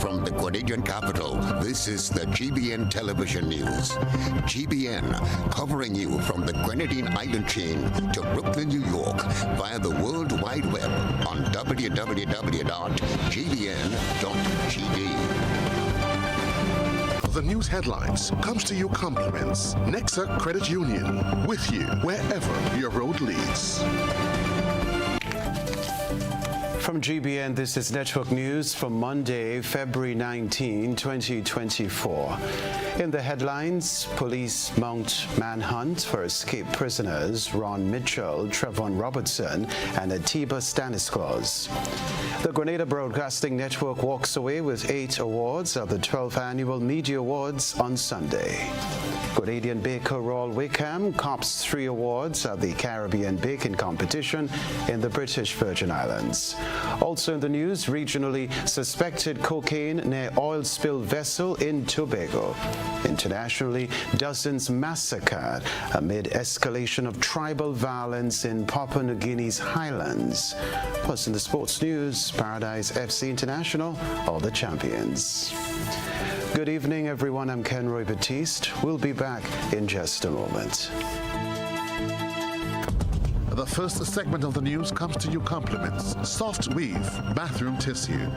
From the Grenadian capital, this is the GBN television news. GBN, covering you from the Grenadine Island chain to Brooklyn, New York, via the World Wide Web on www.gbn.gd. The news headlines comes to you compliments Nexa Credit Union, with you wherever your road leads. From GBN, this is Network News for Monday, February 19, 2024. In the headlines, police mount manhunt for escaped prisoners Ron Mitchell, Trevon Robertson, and Atiba Stanislaus. The Grenada Broadcasting Network walks away with 8 awards at the 12th Annual Media Awards on Sunday. Grenadian baker Roald Wickham cops 3 awards at the Caribbean Baking Competition in the British Virgin Islands. Also in the news, regionally suspected cocaine near oil spill vessel in Tobago. Internationally, dozens massacred amid escalation of tribal violence in Papua New Guinea's highlands. Plus in the sports news, Paradise FC International, all the champions. Good evening, everyone. I'm Kenroy Baptiste. We'll be back in just a moment. The first segment of the news comes to you compliments Soft Weave Bathroom Tissue.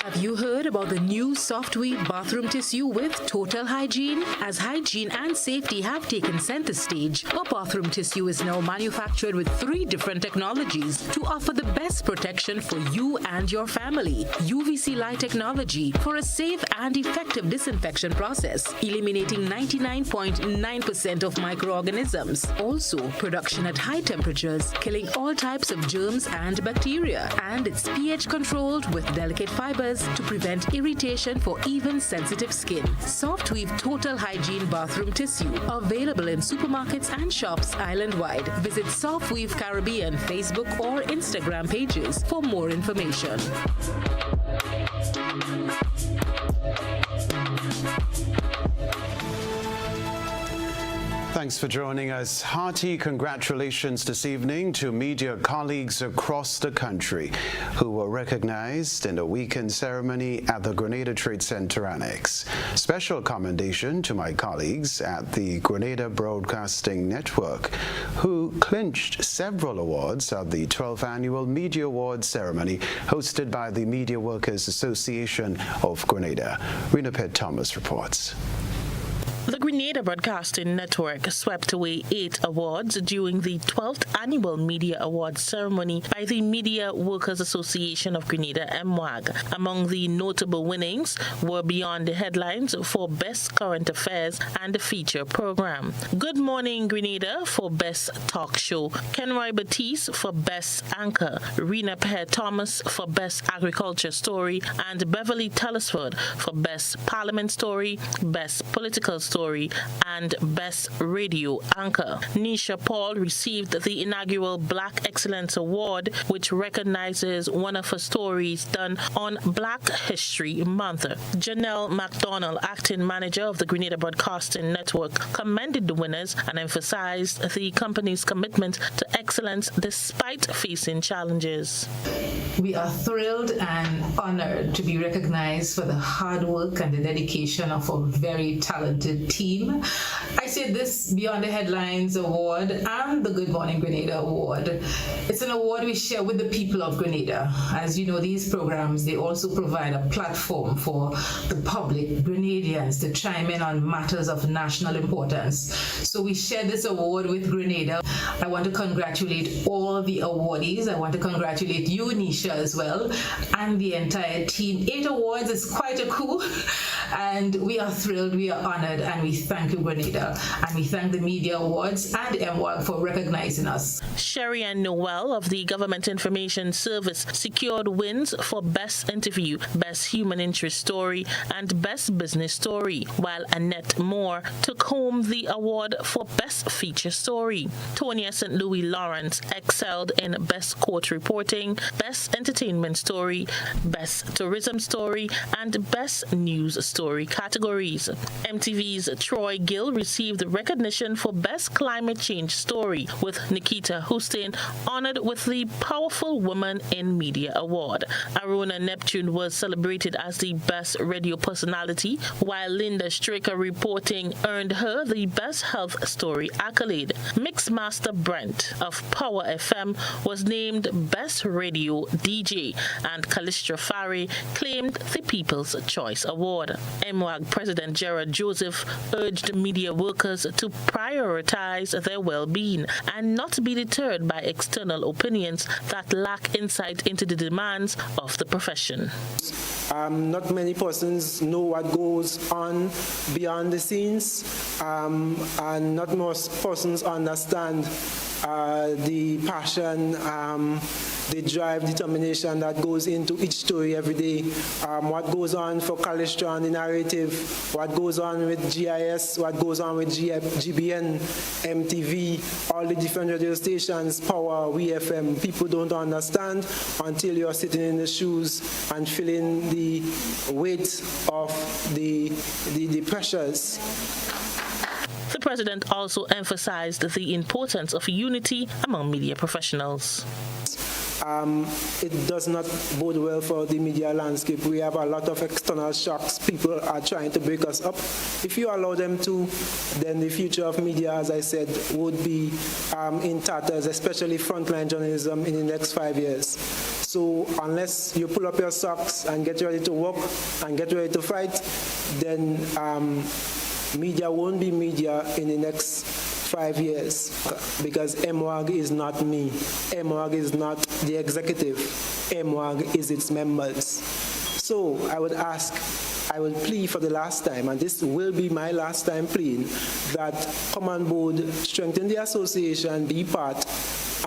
Have you heard about the new Soft Weave bathroom tissue with total hygiene? As hygiene and safety have taken center stage, our bathroom tissue is now manufactured with 3 different technologies to offer the best protection for you and your family. UVC light technology for a safe and effective disinfection process, eliminating 99.9% of microorganisms. Also, production at high temperatures, killing all types of germs and bacteria. And it's pH controlled with delicate fibers to prevent irritation for even sensitive skin. Soft Weave Total Hygiene Bathroom Tissue, available in supermarkets and shops island-wide. Visit Soft Weave Caribbean Facebook or Instagram pages for more information. Thanks for joining us. Hearty congratulations this evening to media colleagues across the country who were recognized in the weekend ceremony at the Grenada Trade Center Annex. Special commendation to my colleagues at the Grenada Broadcasting Network who clinched several awards at the 12th Annual Media Awards ceremony hosted by the Media Workers Association of Grenada. Rena Thomas reports. The Grenada Broadcasting Network swept away 8 awards during the 12th Annual Media Awards ceremony by the Media Workers Association of Grenada, MWAG. Among the notable winnings were Beyond the Headlines for Best Current Affairs and Feature Program, Good Morning Grenada for Best Talk Show, Kenroy Baptiste for Best Anchor, Rena Thomas for Best Agriculture Story, and Beverly Telesford for Best Parliament Story, Best Political Story, and Best Radio Anchor. Nisha Paul received the inaugural Black Excellence Award, which recognizes one of her stories done on Black History Month. Janelle McDonald, acting manager of the Grenada Broadcasting Network, commended the winners and emphasized the company's commitment to excellence despite facing challenges. We are thrilled and honored to be recognized for the hard work and the dedication of a very talented team. I say this Beyond the Headlines Award and the Good Morning Grenada Award. It's an award we share with the people of Grenada. As you know, these programs, they also provide a platform for the public, Grenadians, to chime in on matters of national importance. So we share this award with Grenada. I want to congratulate all the awardees. I want to congratulate you, Nisha, as well, and the entire team. 8 awards is quite a coup, and we are thrilled, we are honored, and we thank you, Grenada, and we thank the Media Awards and MWAG for recognizing us. Sherry Ann Noel of the Government Information Service secured wins for Best Interview, Best Human Interest Story, and Best Business Story, while Annette Moore took home the award for Best Feature Story. Tonya St. Louis Lawrence excelled in Best Court Reporting, Best Entertainment Story, Best Tourism Story, and Best News story categories. MTV's Troy Gill received recognition for Best Climate Change Story, with Nikita Hussein honored with the Powerful Woman in Media Award. Arona Neptune was celebrated as the Best Radio Personality, while Linda Straker reporting earned her the Best Health Story accolade. Mixmaster Brent of Power FM was named Best Radio DJ, and Callistra Fari claimed the People's Choice Award. MWAG President Gerard Joseph urged media workers to prioritize their well-being and not be deterred by external opinions that lack insight into the demands of the profession. Not many persons know what goes on beyond the scenes, and not most persons understand the passion, the drive, determination that goes into each story every day. What goes on for Callistra and the narrative, what goes on with GIS, what goes on with GBN, MTV, all the different radio stations, Power, WFM. People don't understand until you're sitting in the shoes and feeling the weight of the pressures. The president also emphasized the importance of unity among media professionals. It does not bode well for the media landscape. We have a lot of external shocks. People are trying to break us up. If you allow them to, then the future of media, as I said, would be in tatters, especially frontline journalism in the next 5 years. So unless you pull up your socks and get ready to work and get ready to fight, then media won't be media in the next 5 years, because MWAG is not me. MWAG is not the executive. MWAG is its members. So I will plea for the last time, and this will be my last time pleading, that come on board, strengthen the association, be part,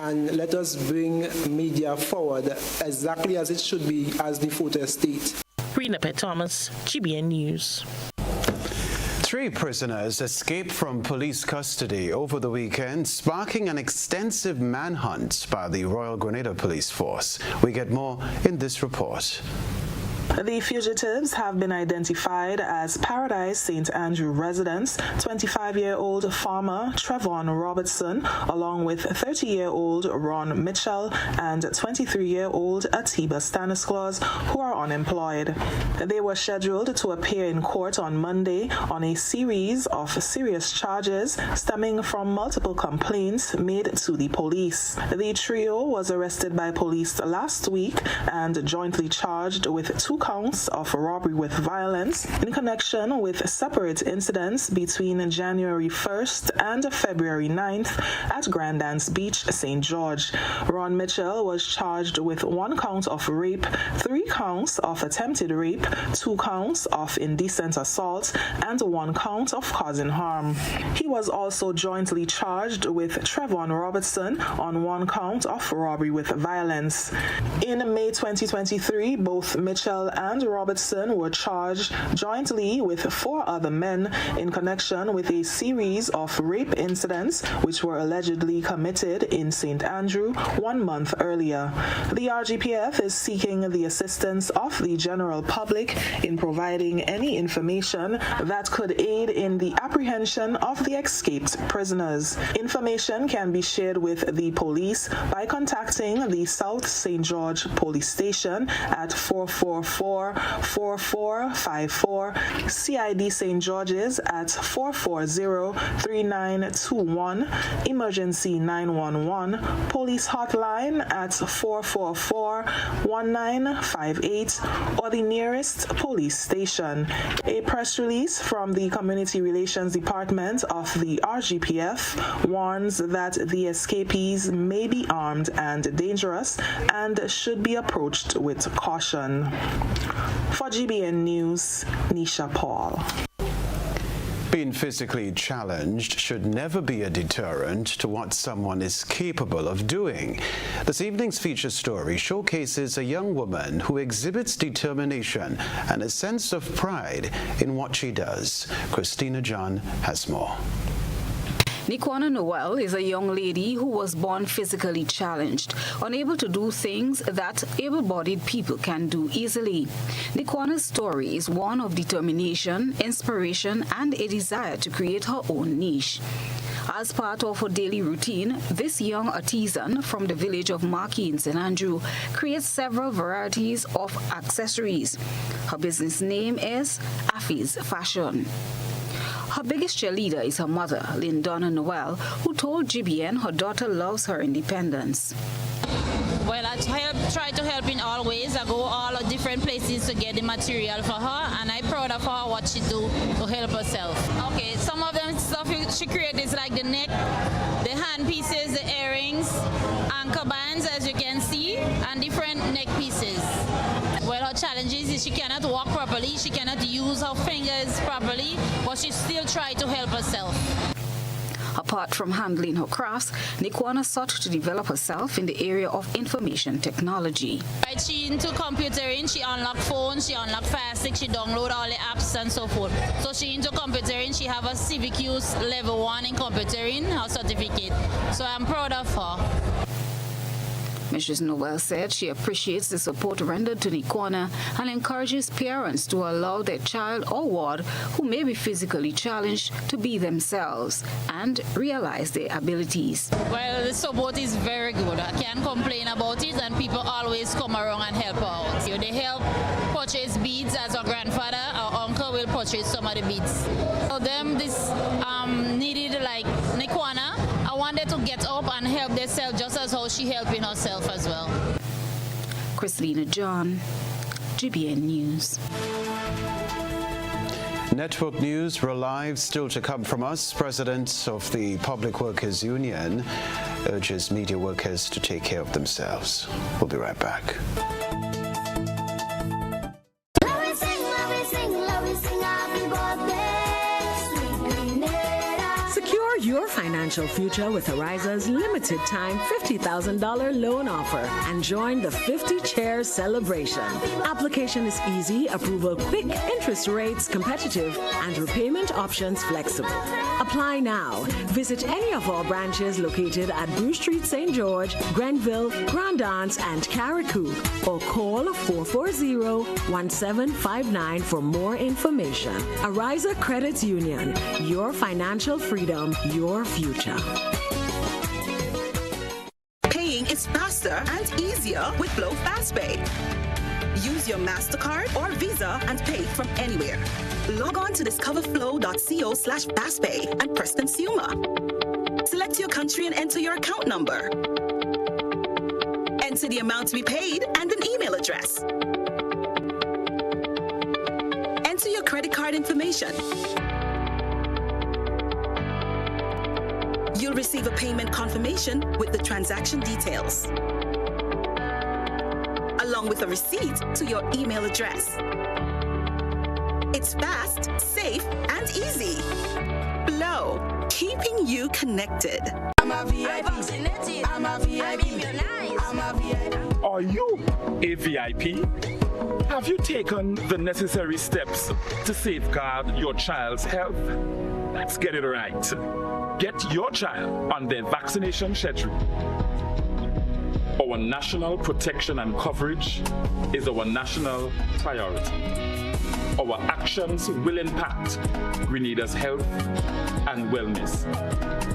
and let us bring media forward exactly as it should be as the fourth estate. Rena Pett Thomas, GBN News. 3 prisoners escaped from police custody over the weekend, sparking an extensive manhunt by the Royal Grenada Police Force. We get more in this report. The fugitives have been identified as Paradise St. Andrew residents, 25-year-old farmer Trevon Robertson, along with 30-year-old Ron Mitchell and 23-year-old Atiba Stanislaus, who are unemployed. They were scheduled to appear in court on Monday on a series of serious charges stemming from multiple complaints made to the police. The trio was arrested by police last week and jointly charged with 2 counts of robbery with violence in connection with separate incidents between January 1st and February 9th at Grandance Beach, St. George. Ron Mitchell was charged with 1 count of rape, 3 counts of attempted rape, 2 counts of indecent assault, and 1 count of causing harm. He was also jointly charged with Trevon Robertson on 1 count of robbery with violence. In May 2023, both Mitchell and Robertson were charged jointly with 4 other men in connection with a series of rape incidents which were allegedly committed in St. Andrew 1 month earlier. The RGPF is seeking the assistance of the general public in providing any information that could aid in the apprehension of the escaped prisoners. Information can be shared with the police by contacting the South St. George Police Station at 444-4454, CID St. George's at 440-3921, Emergency 911, Police Hotline at 444-1958, or the nearest police station. A press release from the Community Relations Department of the RGPF warns that the escapees may be armed and dangerous and should be approached with caution. For GBN News, Nisha Paul. Being physically challenged should never be a deterrent to what someone is capable of doing. This evening's feature story showcases a young woman who exhibits determination and a sense of pride in what she does. Christina John has more. Nikwana Noel is a young lady who was born physically challenged, unable to do things that able-bodied people can do easily. Nikwana's story is one of determination, inspiration, and a desire to create her own niche. As part of her daily routine, this young artisan from the village of Marquis in St. Andrew creates several varieties of accessories. Her business name is Affy's Fashion. Her biggest cheerleader is her mother, Lindonna Noel, who told GBN her daughter loves her independence. Well, I try to help in all ways. I go all different places to get the material for her, and I'm proud of her what she do to help herself. Okay, some of them stuff she creates is like the neck, the hand pieces, the earrings, anchor bands, as you can see, and different neck pieces. Well, her challenge is she cannot walk properly, she cannot use her fingers properly, but she still tries to help herself. Apart from handling her crafts, Nikwana sought to develop herself in the area of information technology. Right, she into computering, she unlocked phones, she unlocked Fire Stick, she download all the apps and so forth. So she into computering, she have a civic use level 1 in computering, her certificate. So I'm proud of her. Mrs. Noel said she appreciates the support rendered to Nikwana and encourages parents to allow their child or ward who may be physically challenged to be themselves and realize their abilities. Well, the support is very good. I can't complain about it, and people always come around and help out. They help purchase beads, as our grandfather, our uncle will purchase some of the beads. For them, this needed like Nikwana. I wanted to get up and help themselves just as how she helping herself as well. Christina John, GBN News. Network News Relive still to come from us. President of the Public Workers Union urges media workers to take care of themselves. We'll be right back. Your financial future with Ariza's limited time $50,000 loan offer and join the 50 Chairs celebration. Application is easy, approval quick, interest rates competitive, and repayment options flexible. Apply now. Visit any of our branches located at Bruce Street, St. George, Grenville, Grand Anse, and Carriacou, or call 440-1759 for more information. Ariza Credit Union, your financial freedom, your future. Paying is faster and easier with Glow FastPay. Use your MasterCard or Visa and pay from anywhere. Log on to discoverflow.co/fastpay and press Consumer. Select your country and enter your account number. Enter the amount to be paid and an email address. Enter your credit card information. You'll receive a payment confirmation with the transaction details, along with a receipt to your email address. It's fast, safe, and easy. Flow, keeping you connected. I'm a VIP. I'm a VIP. I'm a VIP. Are you a VIP? Have you taken the necessary steps to safeguard your child's health? Let's get it right. Get your child on their vaccination schedule. Our national protection and coverage is our national priority. Our actions will impact Grenada's health and wellness.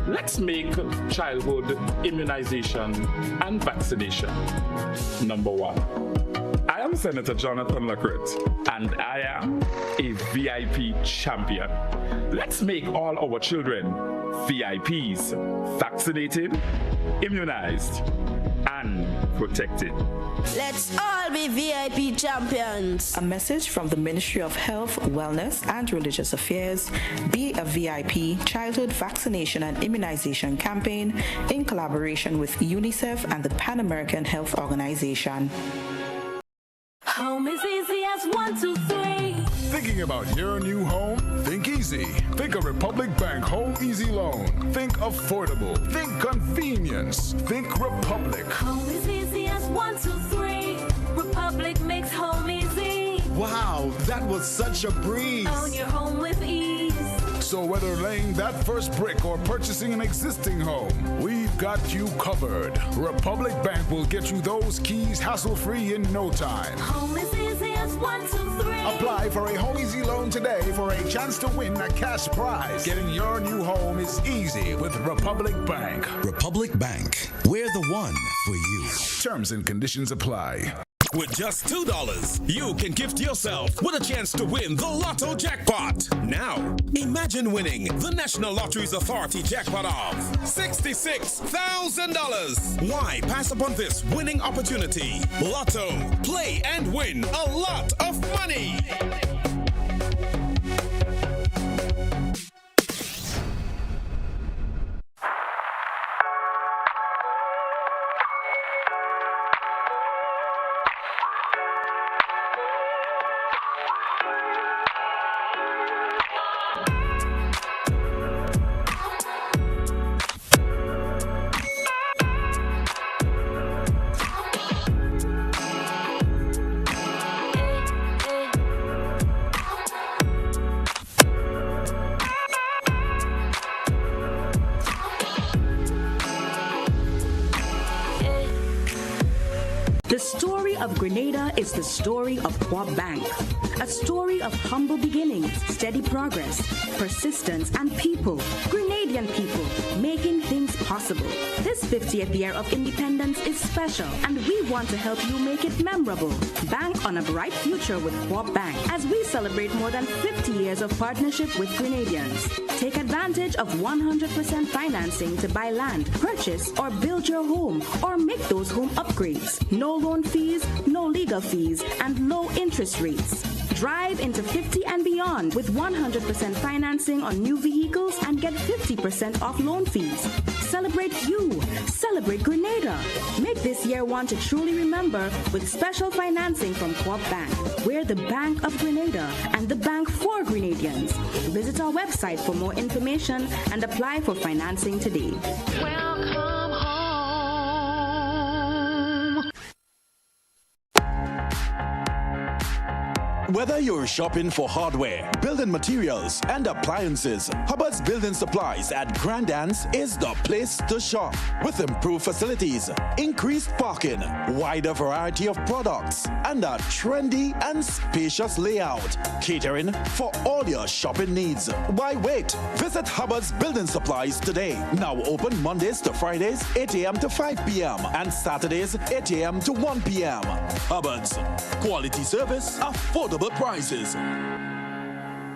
Let's make childhood immunization and vaccination number one. I am Senator Jonathan Lacrette, and I am a VIP champion. Let's make all our children VIPs, vaccinated, immunized, and protected. Let's all be VIP champions. A message from the Ministry of Health, Wellness, and Religious Affairs, Be a VIP Childhood Vaccination and Immunization Campaign in collaboration with UNICEF and the Pan American Health Organization. Home is easy as 1, 2, 3. Thinking about your new home? Think easy. Think a Republic Bank Home Easy Loan. Think affordable. Think convenience. Think Republic. Home is easy as 1, 2, 3. Republic makes home easy. Wow, that was such a breeze. Own your home with ease. So whether laying that first brick or purchasing an existing home, we've got you covered. Republic Bank will get you those keys hassle-free in no time. Home is easy as 1, 2, 3. Apply for a Home Easy loan today for a chance to win a cash prize. Getting your new home is easy with Republic Bank. Republic Bank, we're the one for you. Terms and conditions apply. With just $2, you can gift yourself with a chance to win the Lotto jackpot. Now, imagine winning the National Lotteries Authority jackpot of $66,000. Why pass upon this winning opportunity? Lotto, play and win a lot of money. The story of Grenada is the story of Co-op Bank. A story of humble beginnings, steady progress, persistence, and people, Grenadian people, making things possible. This 50th year of independence is special, and we want to help you make it memorable. Bank on a bright future with Co-op Bank as we celebrate more than 50 years of partnership with Grenadians. Take advantage of 100% financing to buy land, purchase or build your home, or make those home upgrades. No loan fees, no legal fees, and low interest rates. Drive into 50 and beyond with 100% financing on new vehicles and get 50% off loan fees. Celebrate you. Celebrate Grenada. Make this year one to truly remember with special financing from Co-op Bank. We're the Bank of Grenada and the bank for Grenadians. Visit our website for more information and apply for financing today. Welcome home. Whether you're shopping for hardware, building materials, and appliances, Hubbard's Building Supplies at Grand Anse is the place to shop. With improved facilities, increased parking, wider variety of products, and a trendy and spacious layout, catering for all your shopping needs. Why wait? Visit Hubbard's Building Supplies today. Now open Mondays to Fridays, 8 a.m. to 5 p.m. and Saturdays, 8 a.m. to 1 p.m. Hubbard's. Quality service, affordable prices.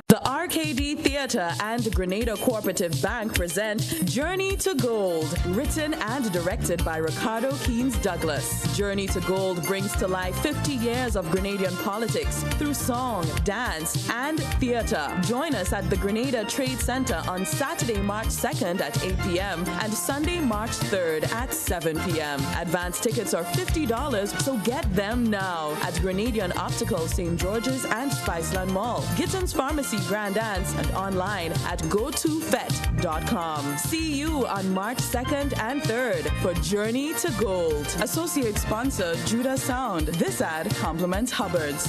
The RKD Theatre and Grenada Cooperative Bank present Journey to Gold, written and directed by Ricardo Keynes Douglas. Journey to Gold brings to life 50 years of Grenadian politics through song, dance, and theatre. Join us at the Grenada Trade Center on Saturday, March 2nd at 8 p.m. and Sunday, March 3rd at 7 p.m. Advance tickets are $50, so get them now at Grenadian Optical, St. George's, and Spiceland Mall, Gittins Pharmacy, Grand Dance, and online at gotofet.com. See you on March 2nd and 3rd for Journey to Gold. Associate sponsor Judah Sound. This ad complements Hubbard's.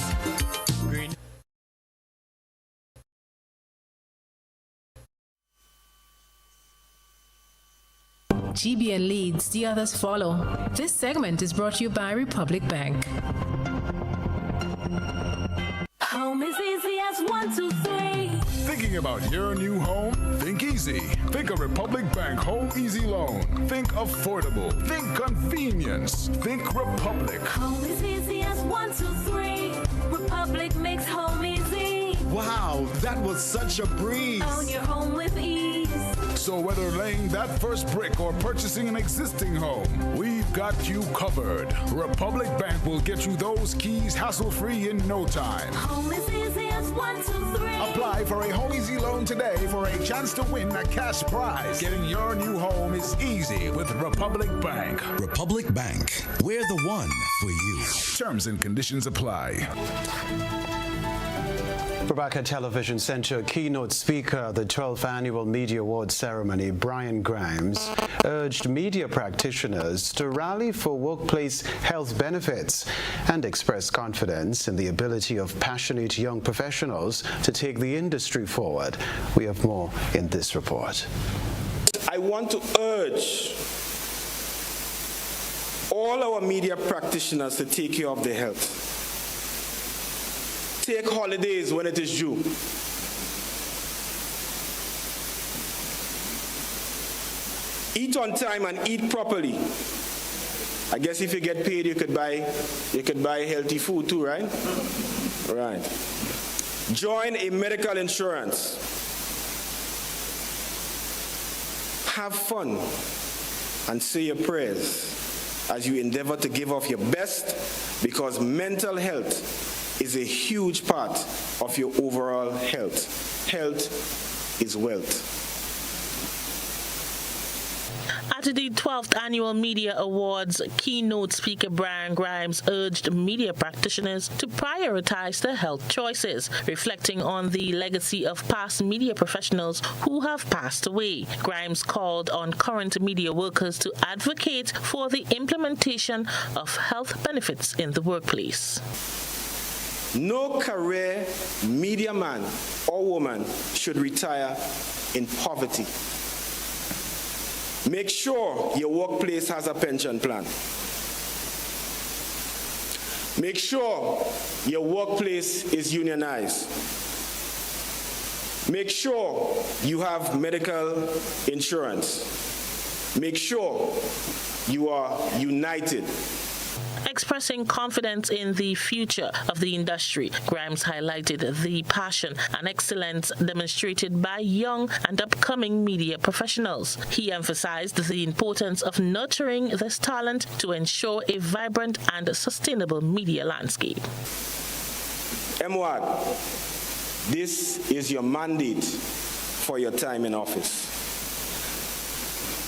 GBN leads, the others follow. This segment is brought to you by Republic Bank. Home is easy as 1, 2, 3. Thinking about your new home? Think easy. Think a Republic Bank Home Easy loan. Think affordable. Think convenience. Think Republic. Home is easy as 1, 2, 3. Republic makes home easy. Wow, that was such a breeze. Own your home with ease. So whether laying that first brick or purchasing an existing home, we've got you covered. Republic Bank will get you those keys hassle-free in no time. Home is easy as 1, 2, 3. Apply for a Home Easy loan today for a chance to win a cash prize. Getting your new home is easy with Republic Bank. Republic Bank, we're the one for you. Terms and conditions apply. Rebecca Television Center keynote speaker at the 12th Annual Media Awards ceremony, Brian Grimes, urged media practitioners to rally for workplace health benefits and express confidence in the ability of passionate young professionals to take the industry forward. We have more in this report. I want to urge all our media practitioners to take care of their health. Take holidays when it is due. Eat on time and eat properly. I guess if you get paid, you could buy healthy food too, right? Right. Join a medical insurance. Have fun and say your prayers as you endeavor to give off your best, because mental health is a huge part of your overall health. Health is wealth. At the 12th Annual Media Awards, keynote speaker Brian Grimes urged media practitioners to prioritize their health choices, reflecting on the legacy of past media professionals who have passed away. Grimes called on current media workers to advocate for the implementation of health benefits in the workplace. No career media man or woman should retire in poverty. Make sure your workplace has a pension plan. Make sure your workplace is unionized. Make sure you have medical insurance. Make sure you are united. Expressing confidence in the future of the industry, Grimes highlighted the passion and excellence demonstrated by young and upcoming media professionals. He emphasized the importance of nurturing this talent to ensure a vibrant and sustainable media landscape. MWAG, this is your mandate for your time in office.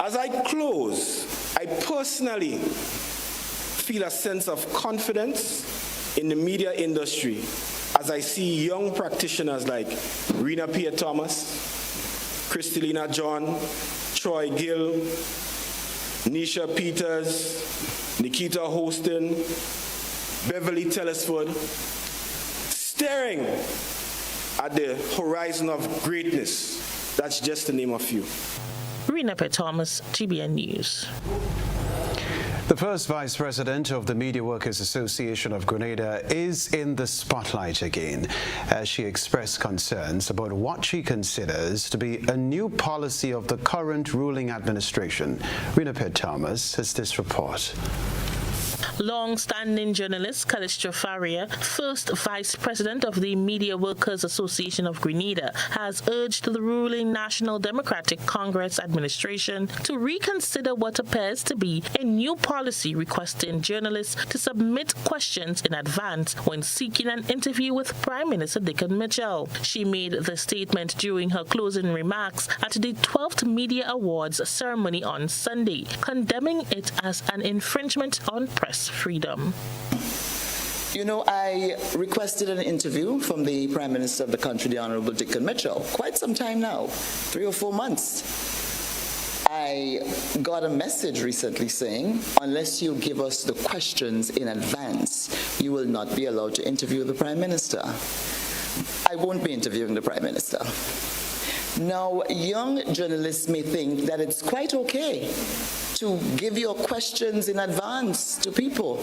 As I close, I personally feel a sense of confidence in the media industry as I see young practitioners like Rena Pierre-Thomas, Kristalina John, Troy Gill, Nisha Peters, Nikita Hostin, Beverly Telesford, staring at the horizon of greatness. That's just to name a few. Rena Pierre-Thomas, GBN News. The first Vice President of the Media Workers Association of Grenada is in the spotlight again as she expressed concerns about what she considers to be a new policy of the current ruling administration. Rena Pierre-Thomas has this report. Long-standing journalist Callistra Faria, first Vice President of the Media Workers Association of Grenada, has urged the ruling National Democratic Congress administration to reconsider what appears to be a new policy requesting journalists to submit questions in advance when seeking an interview with Prime Minister Dickon Mitchell. She made the statement during her closing remarks at the 12th Media Awards ceremony on Sunday, condemning it as an infringement on press freedom. You know, I requested an interview from the Prime Minister of the country, the Honorable Dickon Mitchell, quite some time now, 3 or 4 months. I got a message recently saying, unless you give us the questions in advance, you will not be allowed to interview the Prime Minister. I won't be interviewing the Prime Minister. Now, young journalists may think that it's quite okay to give your questions in advance to people.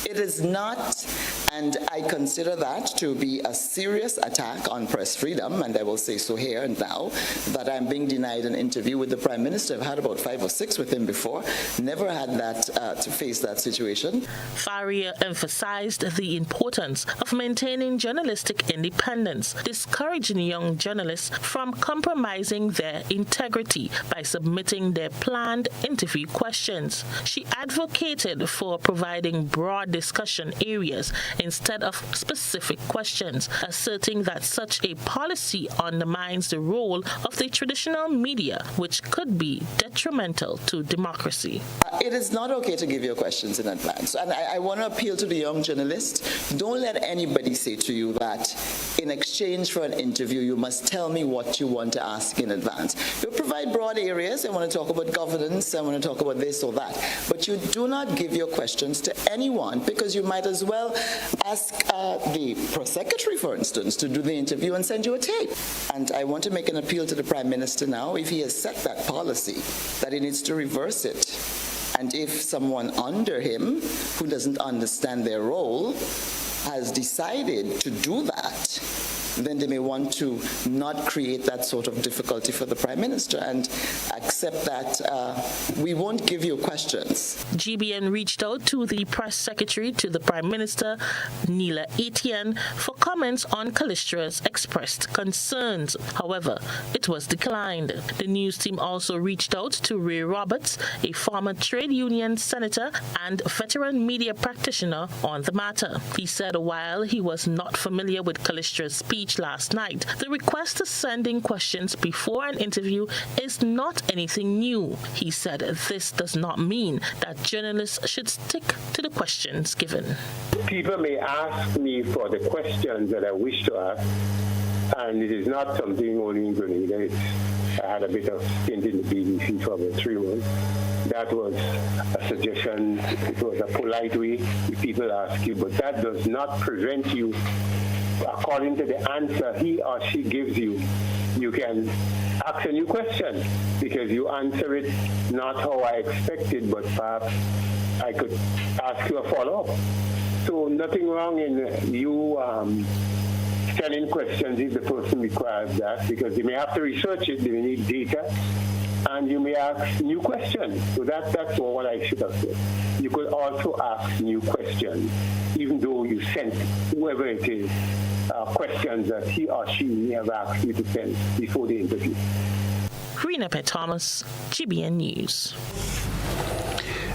It is not, and I consider that to be a serious attack on press freedom, and I will say so here and now, that I'm being denied an interview with the Prime Minister. I've had about 5 or 6 with him before, never had that to face that situation. Faria emphasized the importance of maintaining journalistic independence, discouraging young journalists from compromising their integrity by submitting their planned interview questions. She advocated for providing broad discussion areas instead of specific questions, asserting that such a policy undermines the role of the traditional media, which could be detrimental to democracy. It is not okay to give your questions in advance. And I want to appeal to the young journalist. Don't let anybody say to you that in exchange for an interview, you must tell me what you want to ask in advance. You provide broad areas. I want to talk about governance. I want to talk about this or that. But you do not give your questions to anyone, because you might as well ask the press secretary, for instance, to do the interview and send you a tape. And I want to make an appeal to the Prime Minister now, if he has set that policy, that he needs to reverse it. And if someone under him who doesn't understand their role has decided to do that, then they may want to not create that sort of difficulty for the Prime Minister and accept that we won't give you questions. GBN reached out to the press secretary to the Prime Minister, Neela Etienne, for comments on Callistra's expressed concerns. However, it was declined. The news team also reached out to Ray Roberts, a former trade union senator and veteran media practitioner, on the matter. He said while he was not familiar with Callistra's speech last night, the request to send in questions before an interview is not anything new. He said this does not mean that journalists should stick to the questions given. People may ask me for the questions that I wish to ask, and it is not something only in Grenada. I had a bit of stint in the BBC for about 3 months. That was a suggestion. It was a polite way people ask you, but that does not prevent you, according to the answer he or she gives you, you can ask a new question, because you answer it not how I expected, but perhaps I could ask you a follow-up. So nothing wrong in you sending questions if the person requires that, because they may have to research it, they may need data, and you may ask new questions. So that's what I should have said. You could also ask new questions, even though you sent whoever it is questions that he or she may have asked you to send before the interview. Rena Pet Thomas, GBN News.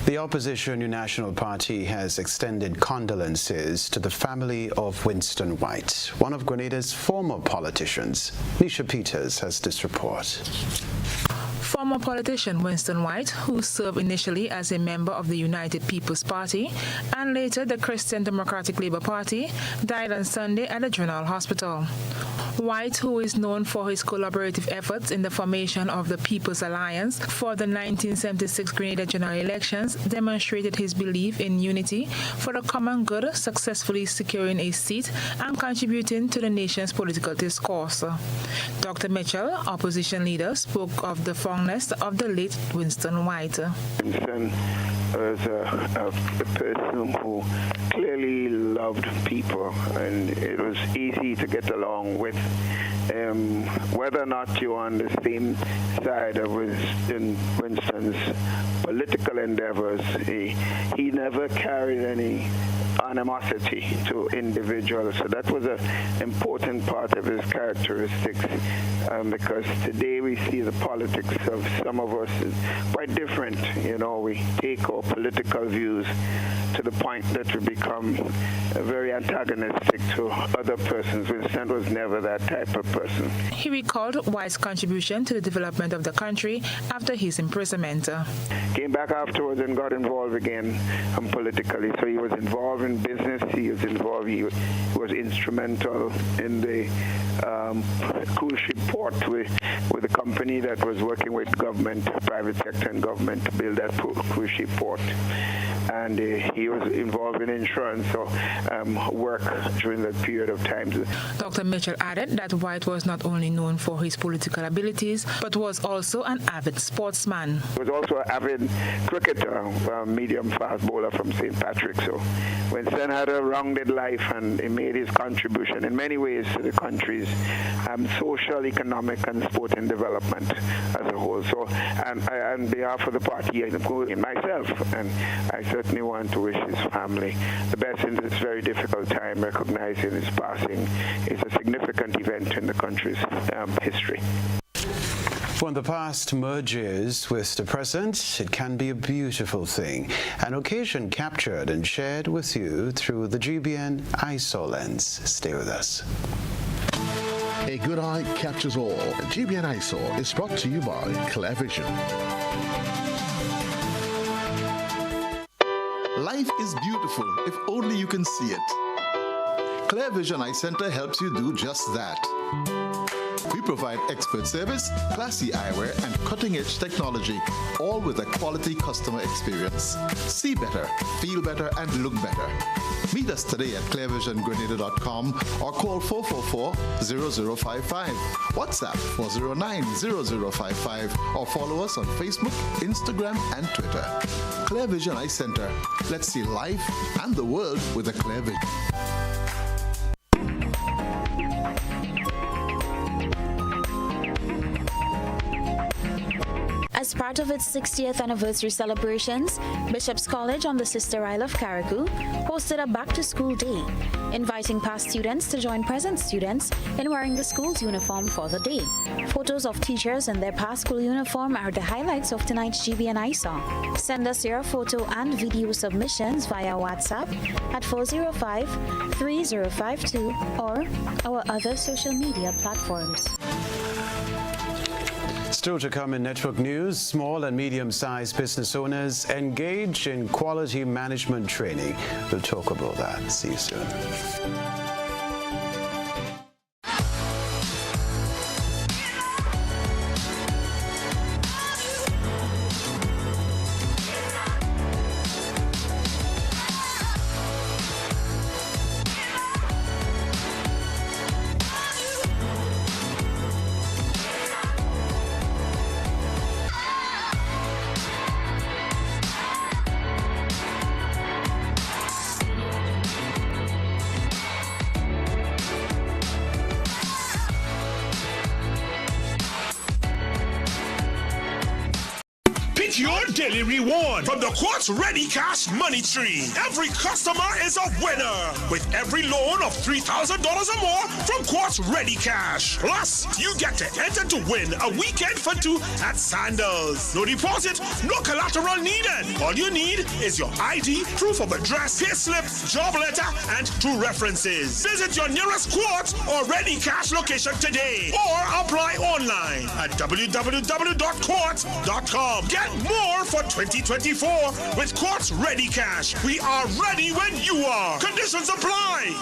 The opposition New National Party has extended condolences to the family of Winston White, one of Grenada's former politicians. Nisha Peters has this report. Former politician Winston White, who served initially as a member of the United People's Party and later the Christian Democratic Labour Party, died on Sunday at a general hospital. White, who is known for his collaborative efforts in the formation of the People's Alliance for the 1976 Grenada general elections, demonstrated his belief in unity for the common good, successfully securing a seat and contributing to the nation's political discourse. Dr. Mitchell, opposition leader, spoke of the fondness of the late Winston White. Winston was a person who clearly loved people, and it was easy to get along with. Whether or not you're on the same side of Winston's political endeavors, he never carried any animosity to individuals. So that was an important part of his characteristics, because today we see the politics of some of us is quite different. You know, we take our political views to the point that we become very antagonistic to other persons. Winston was never that type of person. He recalled White's contribution to the development of the country after his imprisonment. Came back afterwards and got involved again politically. So he was involved in business. He was instrumental in the cruise ship port with a company that was working with government, private sector and government to build that cruise ship port. And he was involved in insurance work during that period of time. Dr. Mitchell added that White was not only known for his political abilities, but was also an avid sportsman. He was also an avid cricketer, medium-fast bowler from St. Patrick. So Winston had a rounded life, and he made his contribution in many ways to the country's social, economic, and sporting development as a whole. So, and on behalf of the party and myself, and I certainly want to wish his family the best in this very difficult time. Recognizing his passing is a significant event in the country's history. When the past merges with the present, it can be a beautiful thing, an occasion captured and shared with you through the GBN ISO lens. Stay with us. A good eye captures all. GBN ISO is brought to you by Clear Vision. Life is beautiful if only you can see it. Clear Vision Eye Center helps you do just that. We provide expert service, classy eyewear, and cutting-edge technology, all with a quality customer experience. See better, feel better, and look better. Meet us today at clearvisiongrenada.com or call 444-0055, WhatsApp 409-0055, or follow us on Facebook, Instagram, and Twitter. Clear Vision Eye Center. Let's see life and the world with a clear vision. As part of its 60th anniversary celebrations, Bishop's College on the Sister Isle of Carriacou hosted a back-to-school day, inviting past students to join present students in wearing the school's uniform for the day. Photos of teachers in their past school uniform are the highlights of tonight's GBN ISA. Send us your photo and video submissions via WhatsApp at 405-3052 or our other social media platforms. Still to come in network news, small and medium-sized business owners engage in quality management training. We'll talk about that. See you soon. Your daily reward from the Quartz Ready Cash Money Tree. Every customer is a winner with every loan of $3,000 or more from Quartz Ready Cash. Plus, you get to enter to win a weekend for two at Sandals. No deposit, no collateral needed. All you need is your ID, proof of address, payslip, job letter, and 2 references. Visit your nearest Quartz or Ready Cash location today or apply online at www.quartz.com. Get more for 2024 with Quartz Ready Cash. We are ready when you are. Conditions apply.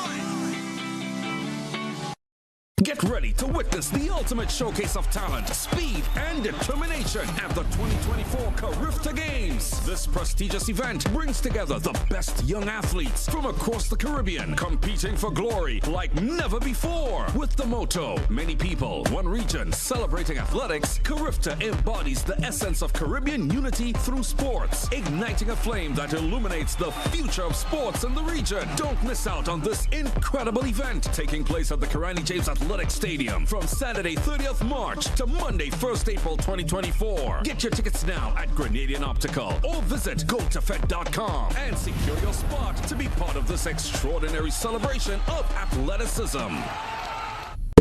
Get ready to witness the ultimate showcase of talent, speed, and determination at the 2024 Carifta Games. This prestigious event brings together the best young athletes from across the Caribbean, competing for glory like never before. With the motto, many people, one region, celebrating athletics, Carifta embodies the essence of Caribbean unity through sports, igniting a flame that illuminates the future of sports in the region. Don't miss out on this incredible event taking place at the Karani James Athletic Stadium from Saturday 30th March to Monday 1st April 2024. Get your tickets now at Grenadian Optical or visit gotofed.com and secure your spot to be part of this extraordinary celebration of athleticism.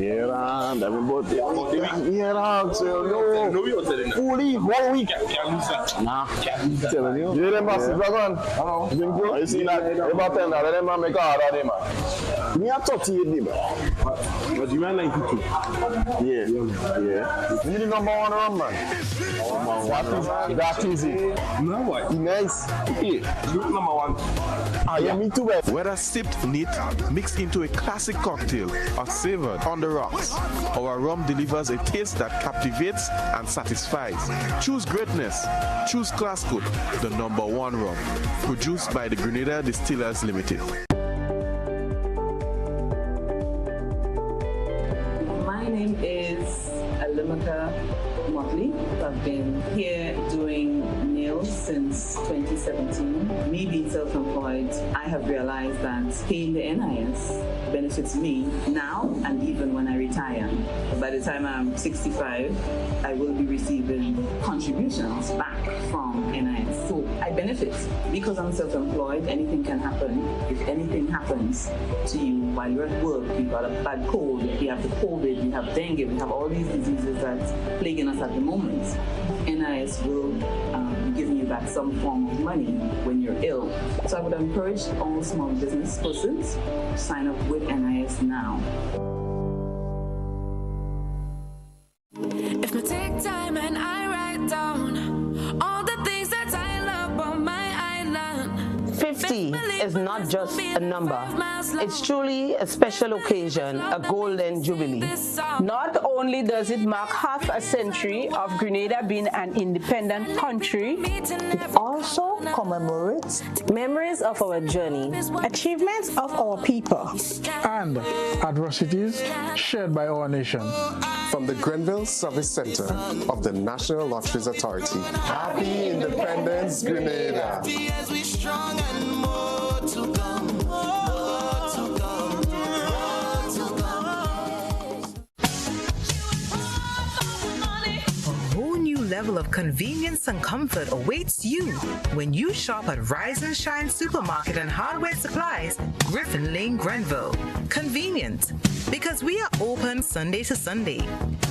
Yeah, everybody. Yeah, so no, fully 1 week. Nah, telling you. Yeah, them massive dragon. You see that? About 10, let them make a hard of them. Me a 38, but you are 92. Yeah. You the number 1 run, man. That is it. No, what? Nice. Yeah. You number 1. Yeah, me too. Whether sipped neat, mixed into a classic cocktail, or savored on the rocks, our rum delivers a taste that captivates and satisfies. Choose greatness. Choose Classcoat, the number 1 rum. Produced by the Grenada Distillers Limited. My name is Alimaka Motley. I've been here doing nails since 2017. Me being self-employed, I have realized that paying the NIS benefits me now and even when I retire. By the time I'm 65, I will be receiving contributions back from NIS. So I benefit because I'm self-employed. Anything can happen. If anything happens to you while you're at work, you've got a bad cold, you have the COVID, you have dengue, we have all these diseases that's plaguing us at the moment. NIS will be giving you back some form of money when you're ill. So I would encourage all small business persons to sign up with NIS now. If I take time and I write down all the things that I love on my island. 60 is not just a number. It's truly a special occasion, a golden jubilee. Not only does it mark half a century of Grenada being an independent country, it also commemorates memories of our journey, achievements of our people, and adversities shared by our nation. From the Grenville Service Center of the National Lotteries Authority, Happy Independence, Grenada. Level of convenience and comfort awaits you when you shop at Rise and Shine Supermarket and Hardware Supplies, Griffin Lane, Grenville. Convenient, because we are open Sunday to Sunday.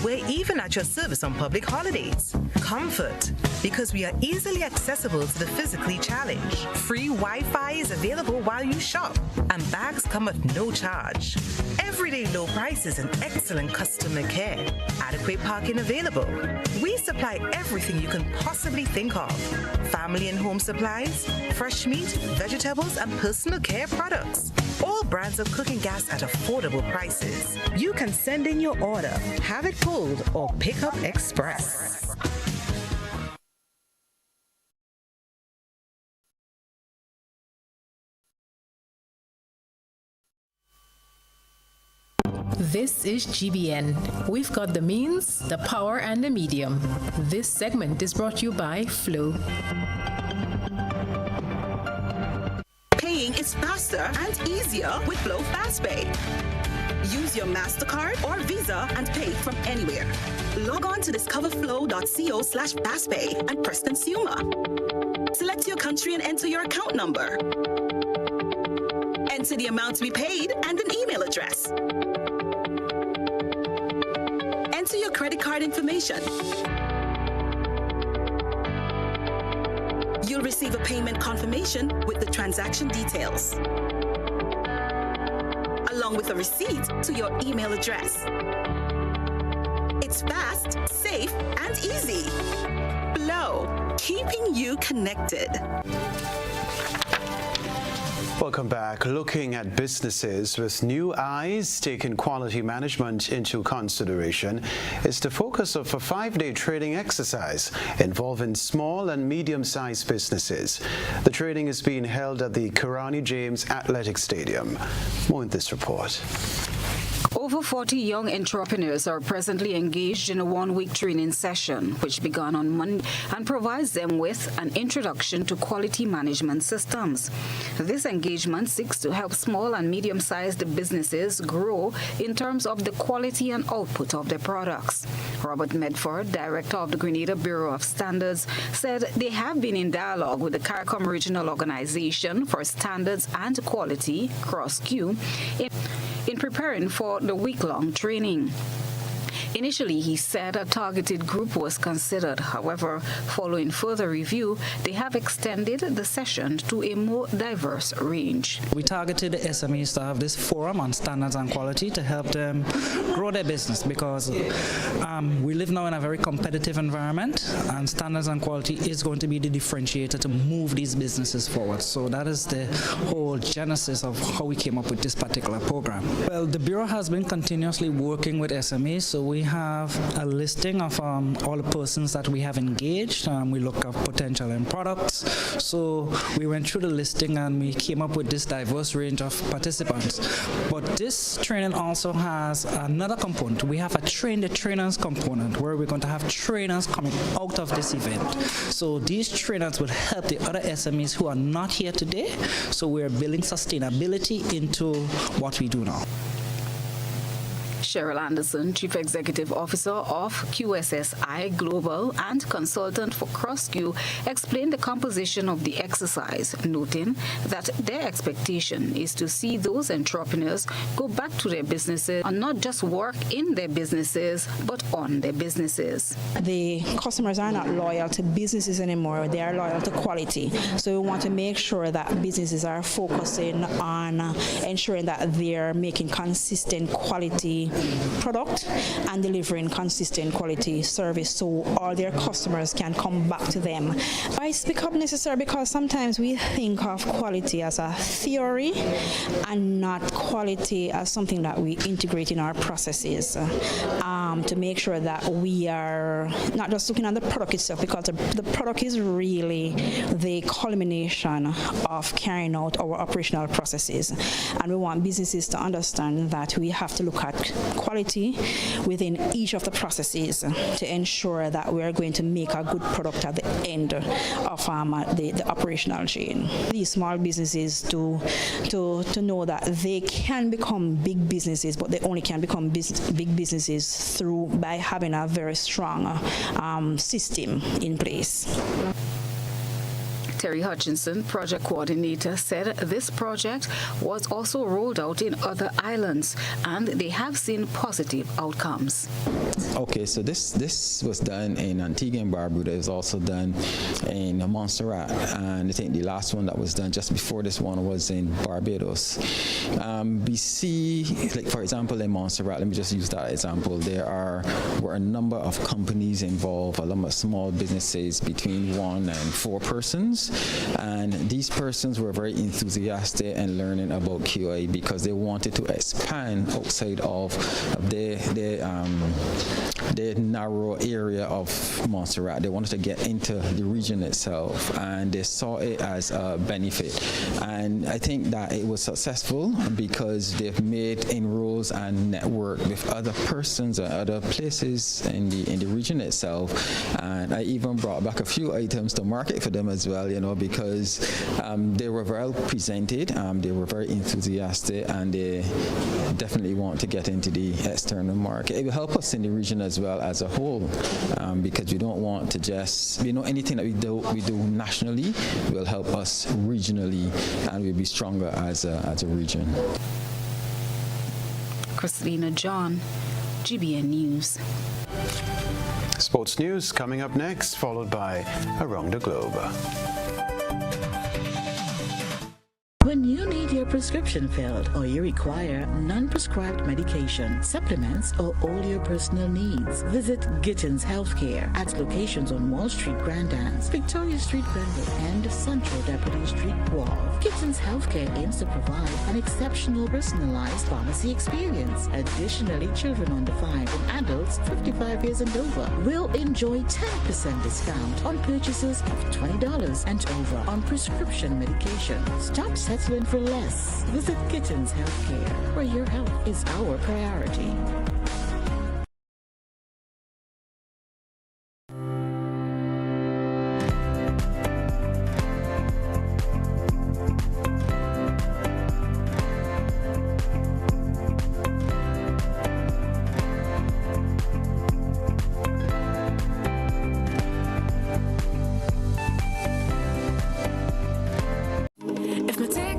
We're even at your service on public holidays. Comfort, because we are easily accessible to the physically challenged. Free Wi-Fi is available while you shop, and bags come at no charge. Everyday low prices and excellent customer care. Adequate parking available. We supply everything you can possibly think of. Family and home supplies, fresh meat, vegetables, and personal care products. All brands of cooking gas at affordable prices. You can send in your order, have it pulled, or pick up express. This is GBN. We've got the means, the power, and the medium. This segment is brought to you by Flow. Paying is faster and easier with Flow FastPay. Use your MasterCard or Visa and pay from anywhere. Log on to discoverflow.co/fastpay and press Consumer. Select your country and enter your account number. Enter the amount to be paid and an email address. Enter your credit card information. You'll receive a payment confirmation with the transaction details, along with a receipt to your email address. It's fast, safe, and easy. Flow, keeping you connected. Welcome back. Looking at businesses with new eyes, taking quality management into consideration is the focus of a 5-day training exercise involving small and medium-sized businesses. The training is being held at the Karani James Athletic Stadium. More in this report. Over 40 young entrepreneurs are presently engaged in a one-week training session, which began on Monday and provides them with an introduction to quality management systems. This engagement seeks to help small and medium-sized businesses grow in terms of the quality and output of their products. Robert Medford, director of the Grenada Bureau of Standards, said they have been in dialogue with the CARICOM Regional Organization for Standards and Quality, CROSS-Q, in preparing for the week-long training. Initially, he said a targeted group was considered. However, following further review, they have extended the session to a more diverse range. We targeted the SMEs to have this forum on standards and quality to help them grow their business, because we live now in a very competitive environment, and standards and quality is going to be the differentiator to move these businesses forward. So that is the whole genesis of how we came up with this particular program. Well, the Bureau has been continuously working with SMEs, so we have a listing of all the persons that we have engaged. We look at potential end products. So we went through the listing and we came up with this diverse range of participants. But this training also has another component. We have a train the trainers component where we're going to have trainers coming out of this event. So these trainers will help the other SMEs who are not here today. So we're building sustainability into what we do now. Cheryl Anderson, Chief Executive Officer of QSSI Global and consultant for CROSS-Q, explained the composition of the exercise, noting that their expectation is to see those entrepreneurs go back to their businesses and not just work in their businesses, but on their businesses. The customers are not loyal to businesses anymore. They are loyal to quality. So we want to make sure that businesses are focusing on ensuring that they're making consistent quality product and delivering consistent quality service so all their customers can come back to them. Why it's become necessary? Because sometimes we think of quality as a theory and not quality as something that we integrate in our processes to make sure that we are not just looking at the product itself, because the product is really the culmination of carrying out our operational processes. And we want businesses to understand that we have to look at quality within each of the processes to ensure that we are going to make a good product at the end of the operational chain. These small businesses to know that they can become big businesses, but they only can become big businesses by having a very strong system in place. Terry Hutchinson, project coordinator, said this project was also rolled out in other islands and they have seen positive outcomes. Okay, so this was done in Antigua and Barbuda. It was also done in Montserrat, and I think the last one that was done just before this one was in Barbados. We see, like for example, in Montserrat, let me just use that example. Were a number of companies involved, a number of small businesses between 1 and 4 persons. And these persons were very enthusiastic in learning about QA because they wanted to expand outside of their narrow area of Montserrat. They wanted to get into the region itself, and they saw it as a benefit. And I think that it was successful because they've made inroads and networked with other persons and other places in the region itself. And I even brought back a few items to market for them as well, because they were well presented, they were very enthusiastic, and they definitely want to get into the external market. It will help us in the region as well as a whole, because we don't want to just, anything that we do nationally will help us regionally, and we'll be stronger as a region. Christina John, GBN News. Sports news coming up next, followed by Around the Globe. When you need your prescription filled or you require non-prescribed medication, supplements, or all your personal needs, visit Gittins Healthcare at locations on Wall Street, Grand Anse, Victoria Street, Grenville, and Central Deputy Street, Wall. Gittins Healthcare aims to provide an exceptional personalized pharmacy experience. Additionally, children under 5 and adults 55 years and over will enjoy 10% discount on purchases of $20 and over on prescription medication. Stop settling for less. Visit Gittins Healthcare, where your health is our priority.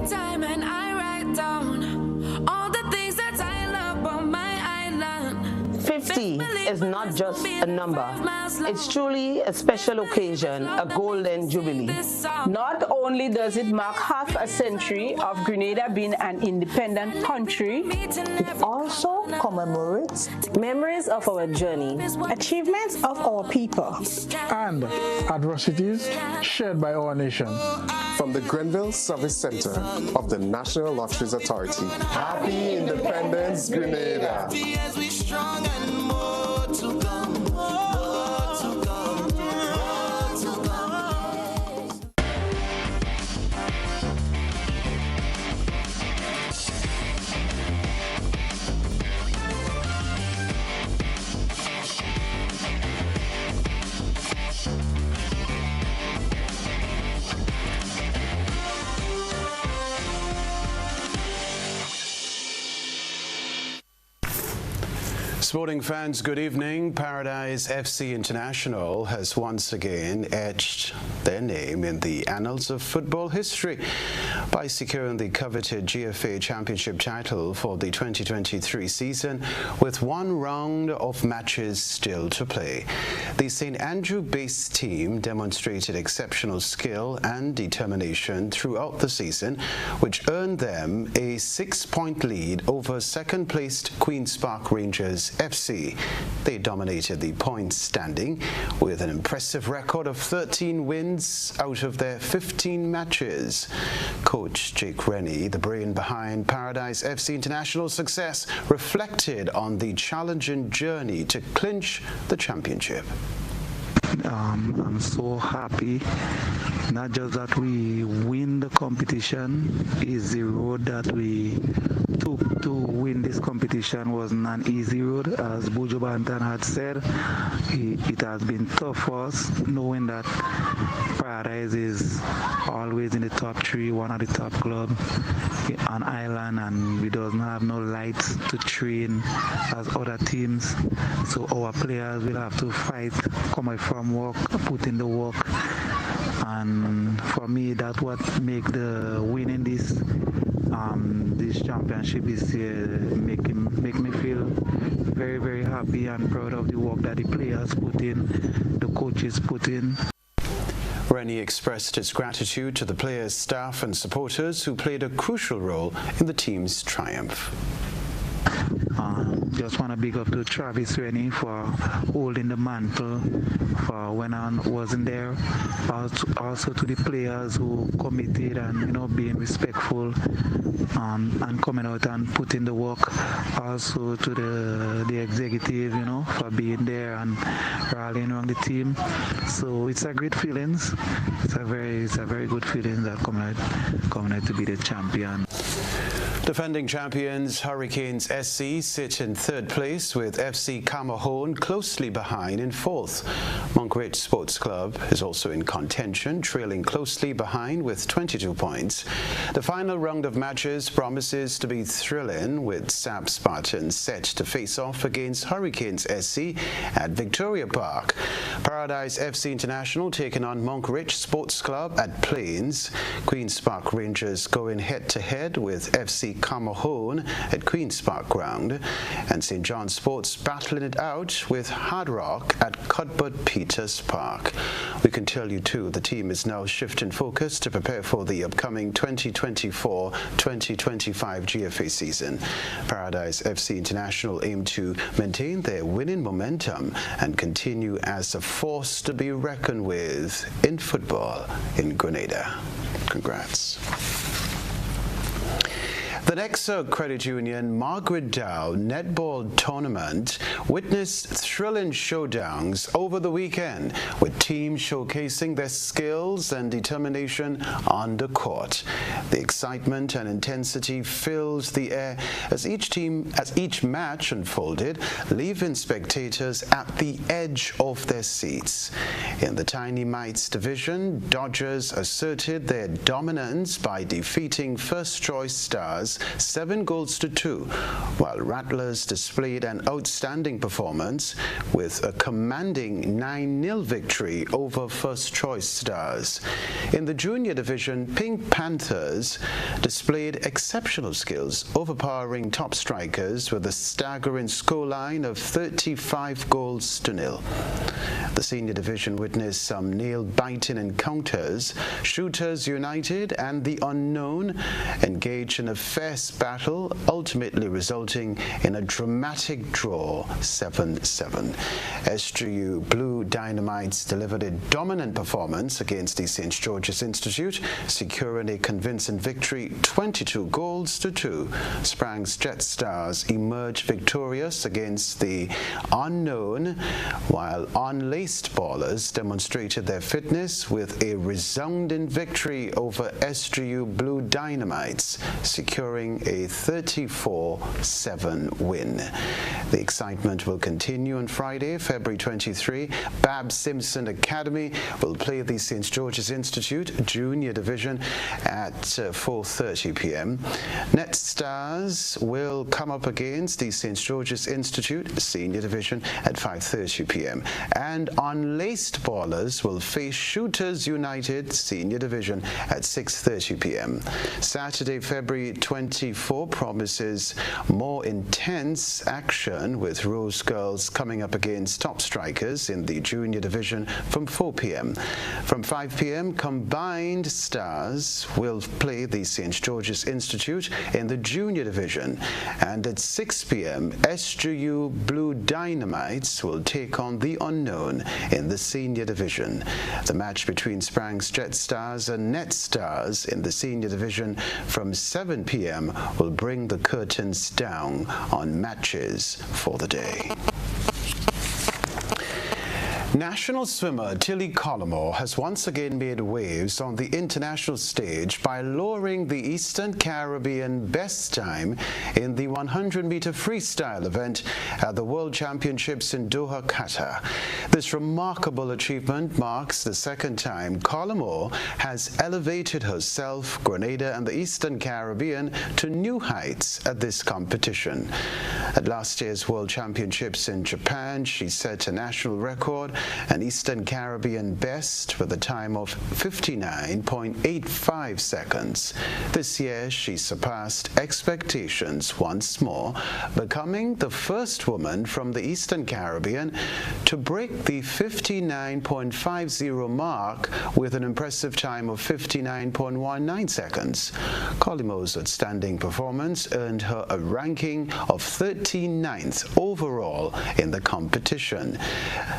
Time and I write down all the things that I love about my island. 50 is not just a number. It's truly a special occasion, a golden jubilee. Not only does it mark half a century of Grenada being an independent country, it also commemorates memories of our journey, achievements of our people, and adversities shared by our nation. From the Grenville Service Center of the National Lotteries Authority. Happy Independence, Grenada! Sporting fans, good evening. Paradise FC International has once again etched their name in the annals of football history. by securing the coveted GFA Championship title for the 2023 season with one round of matches still to play. The St. Andrew-based team demonstrated exceptional skill and determination throughout the season, which earned them a 6-point lead over second-placed Queen's Park Rangers FC. They dominated the points standing with an impressive record of 13 wins out of their 15 matches. Coach Jake Rennie, the brain behind Paradise FC International's success, reflected on the challenging journey to clinch the championship. I'm so happy, not just that we win the competition, is the road that we took to win this competition wasn't an easy road. As Bujo Bantan had said, it has been tough for us, knowing that Paradise is always in the top 3, one of the top clubs on island, and we doesn't have no lights to train as other teams, so our players will have to fight, come out from work, put in the work, and for me that's what make the winning this championship this year make me feel very, very happy and proud of the work that the players put in, the coaches put in. Rennie expressed his gratitude to the players, staff and supporters who played a crucial role in the team's triumph. Just want to big up to Travis Rennie for holding the mantle for when I wasn't there. Also to the players who committed and being respectful and coming out and putting the work. Also to the executive, for being there and rallying around the team. So it's a great feeling. It's a very good feeling that coming out to be the champion. Defending champions Hurricanes SC sit in third place with FC Camerone closely behind in fourth. Monkridge Sports Club is also in contention, trailing closely behind with 22 points. The final round of matches promises to be thrilling, with SAP Spartans set to face off against Hurricanes SC at Victoria Park. Paradise FC International taking on Monkridge Sports Club at Plains. Queen's Park Rangers going head-to-head with FC Camerone at Queen's Park Ground, and St. John Sports battling it out with Hard Rock at Cuthbert Peters Park. We can tell you too, the team is now shifting focus to prepare for the upcoming 2024-2025 GFA season. Paradise FC International aim to maintain their winning momentum and continue as a force to be reckoned with in football in Grenada. Congrats. The Nexa Credit Union Margaret Dow Netball Tournament witnessed thrilling showdowns over the weekend, with teams showcasing their skills and determination on the court. The excitement and intensity filled the air as each match unfolded, leaving spectators at the edge of their seats. In the Tiny Mites division, Dodgers asserted their dominance by defeating first-choice Stars 7-2, while Rattlers displayed an outstanding performance with a commanding 9-0 victory over first-choice Stars. In the junior division, Pink Panthers displayed exceptional skills, overpowering top strikers with a staggering scoreline of 35-0. The senior division witnessed some nail-biting encounters. Shooters United and the Unknown engaged in a fierce battle, ultimately resulting in a dramatic draw 7-7. SGU Blue Dynamites delivered a dominant performance against the St. George's Institute, securing a convincing victory 22-2. Sprang's Jet Stars emerged victorious against the Unknown, while Unlaced Ballers demonstrated their fitness with a resounding victory over SGU Blue Dynamites, securing a 34-7 win. The excitement will continue on Friday, February 23. Bab Simpson Academy will play the St. George's Institute Junior Division at 4:30 p.m. Net Stars will come up against the St. George's Institute Senior Division at 5:30 p.m. And Unlaced Ballers will face Shooters United Senior Division at 6:30 p.m. Saturday, February 24 promises more intense action with Rose Girls coming up against Top Strikers in the Junior Division from 4 p.m. From 5 p.m., Combined Stars will play the St. George's Institute in the Junior Division, and at 6 p.m., SGU Blue Dynamites will take on the Unknown in the Senior Division. The match between Sprang's Jet Stars and Net Stars in the Senior Division from 7 p.m. will bring the curtains down on matches for the day. National swimmer Tilly Collymore has once again made waves on the international stage by lowering the Eastern Caribbean best time in the 100-meter freestyle event at the World Championships in Doha, Qatar. This remarkable achievement marks the second time Collymore has elevated herself, Grenada, and the Eastern Caribbean to new heights at this competition. At last year's World Championships in Japan, she set a national record, an Eastern Caribbean best with a time of 59.85 seconds. This year, she surpassed expectations once more, becoming the first woman from the Eastern Caribbean to break the 59.50 mark with an impressive time of 59.19 seconds. Collymore's outstanding performance earned her a ranking of 39th overall in the competition.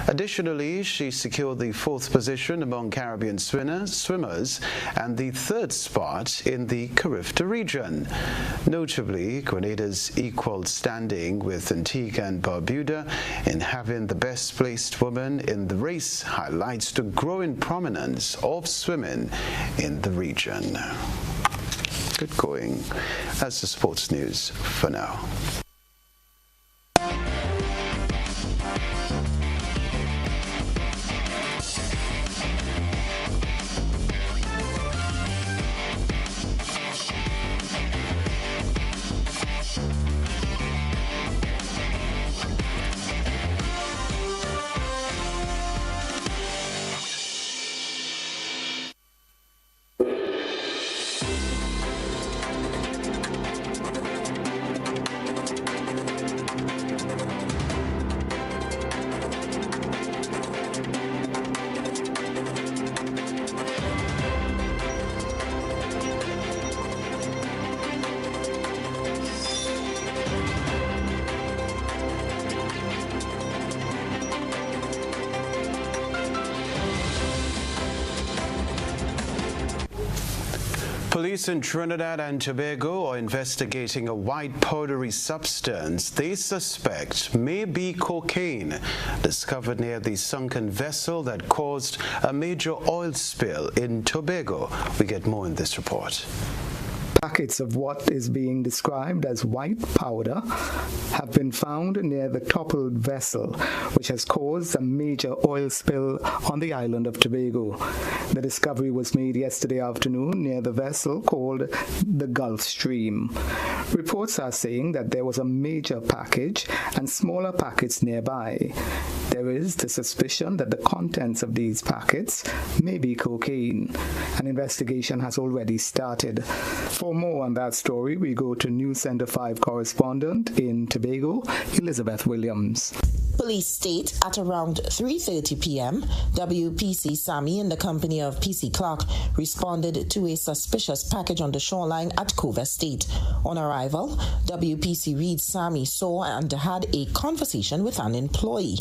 Additionally, she secured the 4th position among Caribbean swimmers and the 3rd spot in the Carifta region. Notably, Grenada's equal standing with Antigua and Barbuda in having the best placed woman in the race highlights the growing prominence of swimming in the region. Good going. That's the sports news for now. Police in Trinidad and Tobago are investigating a white powdery substance they suspect may be cocaine, discovered near the sunken vessel that caused a major oil spill in Tobago. We get more in this report. Packets of what is being described as white powder have been found near the toppled vessel, which has caused a major oil spill on the island of Tobago. The discovery was made yesterday afternoon near the vessel called the Gulf Stream. Reports are saying that there was a major package and smaller packets nearby. There is the suspicion that the contents of these packets may be cocaine. An investigation has already started. For more on that story, we go to News Center 5 correspondent in Tobago, Elizabeth Williams. Police state at around 3:30 p.m., WPC Sammy in the company of PC Clark responded to a suspicious package on the shoreline at Cove Estate. On arrival, WPC Reed Sammy saw and had a conversation with an employee.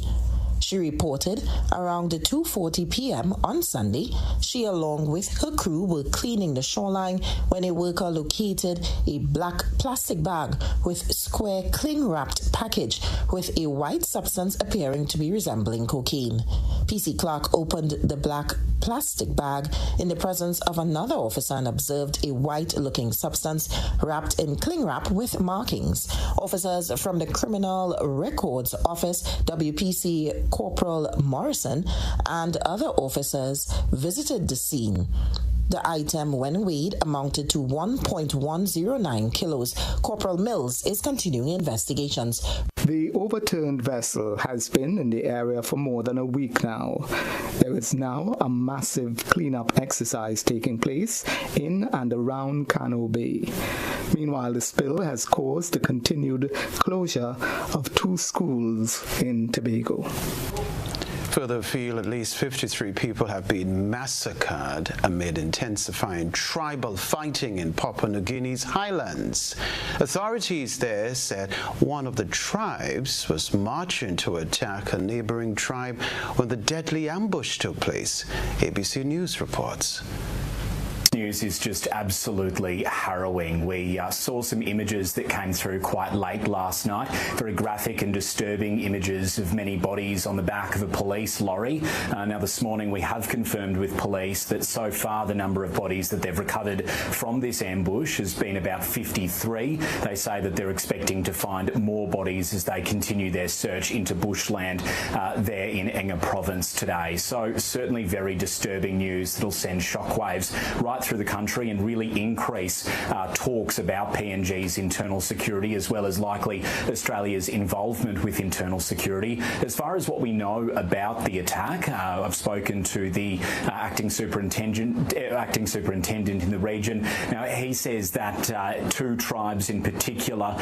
She reported around 2:40 p.m. on Sunday, she along with her crew were cleaning the shoreline when a worker located a black plastic bag with square cling-wrapped package with a white substance appearing to be resembling cocaine. PC Clark opened the black plastic bag in the presence of another officer and observed a white-looking substance wrapped in cling wrap with markings. Officers from the Criminal Records Office, WPC Corporal Morrison, and other officers visited the scene. The item, when weighed, amounted to 1.109 kilos. Corporal Mills is continuing investigations. The overturned vessel has been in the area for more than a week now. There is now a massive cleanup exercise taking place in and around Cano Bay. Meanwhile, the spill has caused the continued closure of 2 schools in Tobago. Further afield, at least 53 people have been massacred amid intensifying tribal fighting in Papua New Guinea's highlands. Authorities there said one of the tribes was marching to attack a neighboring tribe when the deadly ambush took place. ABC News reports. News is just absolutely harrowing. We saw some images that came through quite late last night, very graphic and disturbing images of many bodies on the back of a police lorry. Now this morning we have confirmed with police that so far the number of bodies that they've recovered from this ambush has been about 53. They say that they're expecting to find more bodies as they continue their search into bushland there in Enga province today. So certainly very disturbing news that'll send shockwaves right through the country and really increase talks about PNG's internal security, as well as likely Australia's involvement with internal security. As far as what we know about the attack, I've spoken to the acting superintendent in the region. Now he says that 2 tribes in particular,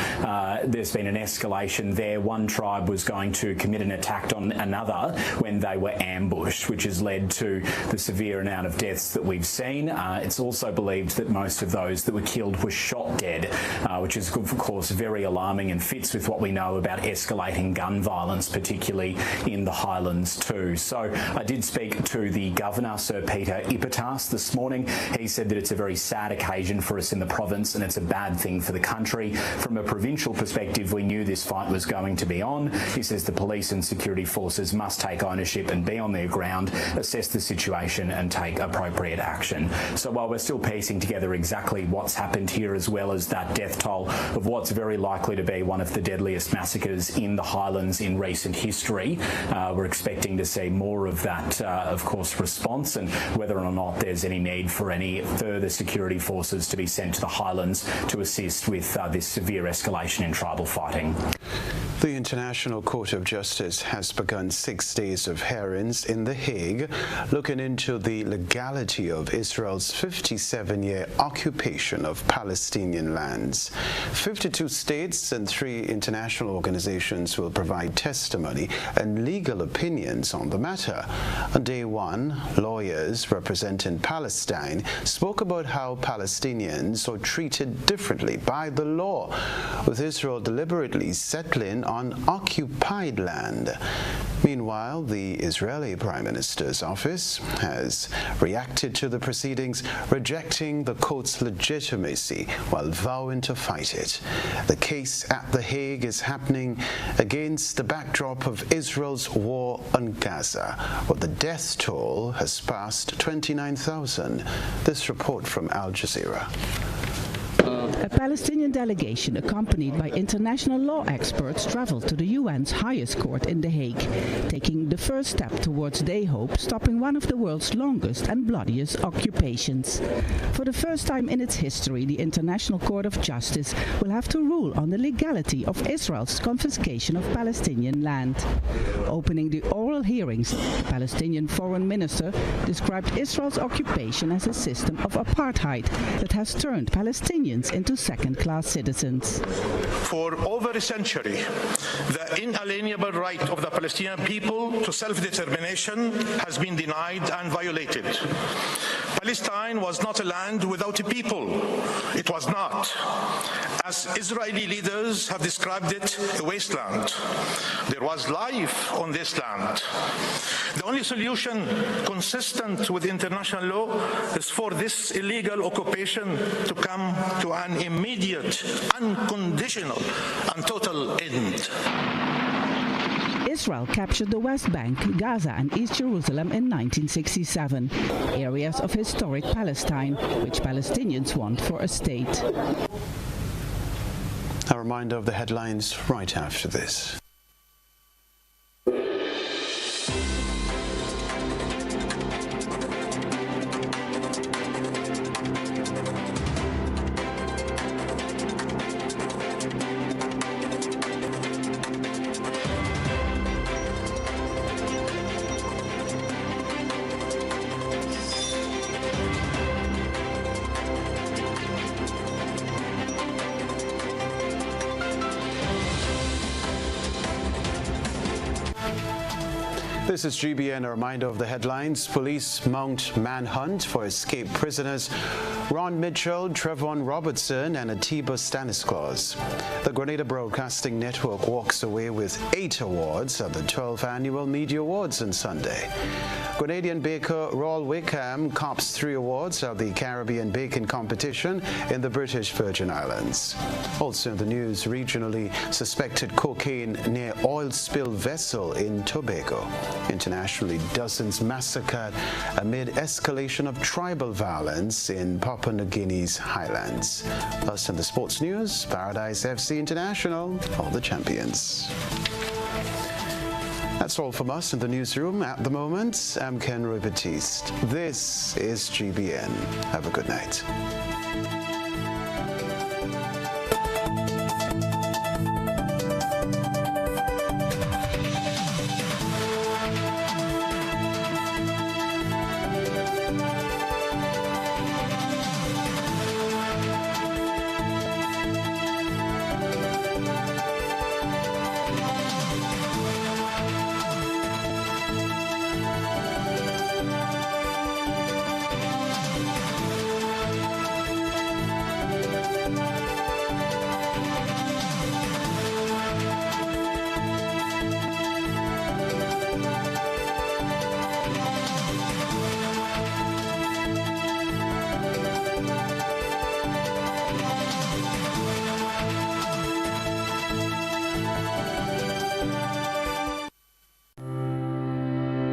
there's been an escalation there. One tribe was going to commit an attack on another when they were ambushed, which has led to the severe amount of deaths that we've seen. It's also believed that most of those that were killed were shot dead, which is of course very alarming and fits with what we know about escalating gun violence, particularly in the highlands too. So I did speak to the Governor, Sir Peter Ipatas, this morning. He said that it's a very sad occasion for us in the province and it's a bad thing for the country. From a provincial perspective, we knew this fight was going to be on. He says the police and security forces must take ownership and be on their ground, assess the situation and take appropriate action. So while we're still piecing together exactly what's happened here, as well as that death toll of what's very likely to be one of the deadliest massacres in the highlands in recent history, we're expecting to see more of that, of course, response, and whether or not there's any need for any further security forces to be sent to the highlands to assist with this severe escalation in tribal fighting. The International Court of Justice has begun 6 days of hearings in The Hague, looking into the legality of Israel's 57-year occupation of Palestinian lands. 52 states and 3 international organizations will provide testimony and legal opinions on the matter. On day 1, lawyers representing Palestine spoke about how Palestinians are treated differently by the law, with Israel deliberately settling on occupied land. Meanwhile, the Israeli Prime Minister's office has reacted to the proceedings, rejecting the court's legitimacy while vowing to fight it. The case at The Hague is happening against the backdrop of Israel's war on Gaza, where the death toll has passed 29,000. This report from Al Jazeera. A Palestinian delegation accompanied by international law experts traveled to the UN's highest court in The Hague, taking the first step towards, they hope, stopping one of the world's longest and bloodiest occupations. For the first time in its history, the International Court of Justice will have to rule on the legality of Israel's confiscation of Palestinian land. Opening the oral hearings, the Palestinian foreign minister described Israel's occupation as a system of apartheid that has turned Palestinians into second-class citizens. For over a century, the inalienable right of the Palestinian people to self-determination has been denied and violated. Palestine was not a land without a people. It was not. As Israeli leaders have described it, a wasteland. There was life on this land. The only solution consistent with international law is for this illegal occupation to come to an immediate, unconditional, and total end. Israel captured the West Bank, Gaza and East Jerusalem in 1967, areas of historic Palestine, which Palestinians want for a state. A reminder of the headlines right after this. This is GBN, a reminder of the headlines. Police mount manhunt for escaped prisoners Ron Mitchell, Trevon Robertson, and Atiba Stanislaus. The Grenada Broadcasting Network walks away with 8 awards at the 12th Annual Media Awards on Sunday. Grenadian baker Roald Wickham cops 3 awards at the Caribbean Baking Competition in the British Virgin Islands. Also in the news, regionally, suspected cocaine near oil spill vessel in Tobago. Internationally, dozens massacred amid escalation of tribal violence in Papua New Guinea's highlands. Plus in the sports news, Paradise FC International, all the champions. That's all from us in the newsroom at the moment. I'm Kenroy Baptiste. This is GBN. Have a good night.